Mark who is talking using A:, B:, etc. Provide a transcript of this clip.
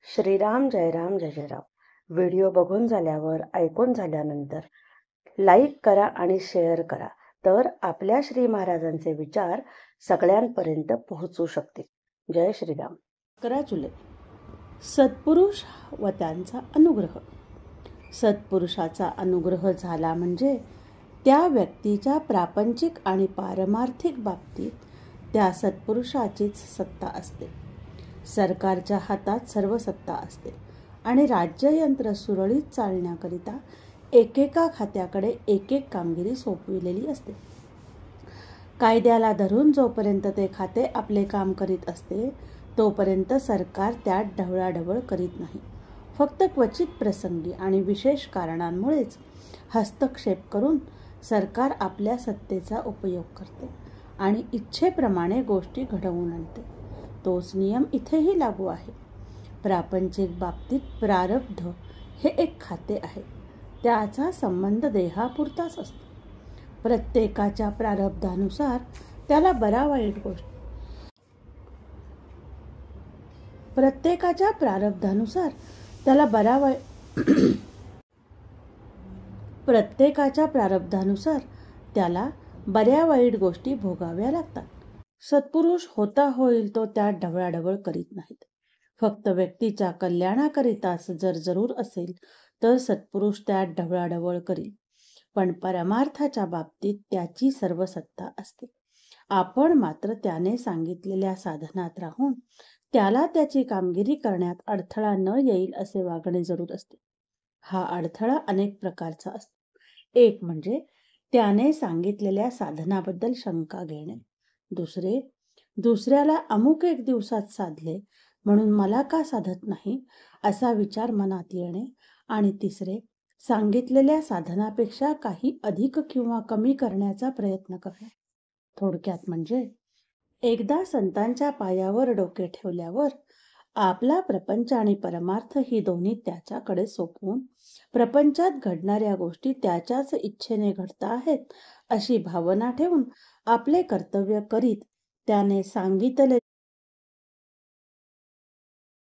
A: श्रीराम जय राम जय जय Ram. Video बघून झाल्यावर ऐकून झाल्यानंतर लाईक करा आणि शेअर करा, तर आपल्या श्री महाराजांचे विचार सगळ्यांपर्यंत पोहोचू शकतील. जय श्रीराम.
B: 11 जुलै सत्पुरुष व त्यांचा अनुग्रह. सत्पुरुषाचा अनुग्रह झाला म्हणजे त्या व्यक्तीच्या प्रापंचिक आणि पारमार्थिक बाबतीत त्या सत्पुरुषाचीच सत्ता असते. सरकारच्या हातात सर्व सत्ता असते आणि राज्ययंत्र सुरळीत चालण्याकरिता एकेका खात्याकडे एक कामगिरी सोपविलेली असते. कायद्याला धरून जोपर्यंत ते खाते आपले काम करीत असते तोपर्यंत सरकार त्यात ढवळाढवळ करीत नाही. फक्त क्वचित प्रसंगी आणि विशेष कारणांमुळेच हस्तक्षेप करून सरकार आपल्या सत्तेचा उपयोग करते आणि इच्छेप्रमाणे गोष्टी घडवून आणते. तोच नियम इथेही लागू आहे. प्रापंचिक बाबतीत प्रारब्ध हे एक खाते आहे. त्याचा संबंध देहापुरताच असतो. प्रत्येकाच्या प्रारब्धानुसार त्याला बऱ्या वाईट गोष्टी भोगाव्या लागतात. सत्पुरुष होता होईल तो त्यात ढवळाढवळ करीत नाहीत. फक्त व्यक्तीच्या कल्याणाकरिताच जर जरूर असेल तर सत्पुरुष त्यात ढवळाढवळ करील, पण परमार्थाच्या बाबतीत त्याची सर्व सत्ता असते. आपण मात्र त्याने सांगितलेल्या साधनात राहून त्याला त्याची कामगिरी करण्यात अडथळा न येईल असे वागणे जरूर असते. हा अडथळा अनेक प्रकारचा असतो. एक म्हणजे त्याने सांगितलेल्या साधनाबद्दल शंका घेणे. दुसरे, दुसऱ्याला अमुक एक दिवसात साधले म्हणून मला का साधत नाही असा विचार मनात येणे. आणि तिसरे, सांगितलेल्या साधनापेक्षा काही अधिक किंवा कमी करण्याचा प्रयत्न करणे. थोडक्यात म्हणजे एकदा संतांच्या पायावर डोके ठेवल्यावर आपला प्रपंच आणि परमार्थ ही दोन्ही त्याच्याकडे सोपवून प्रपंचात घडणाऱ्या गोष्टी त्याच्याच इच्छेने घडता आहेत अशी भावना ठेवून आपले कर्तव्य करीत त्याने सांगितले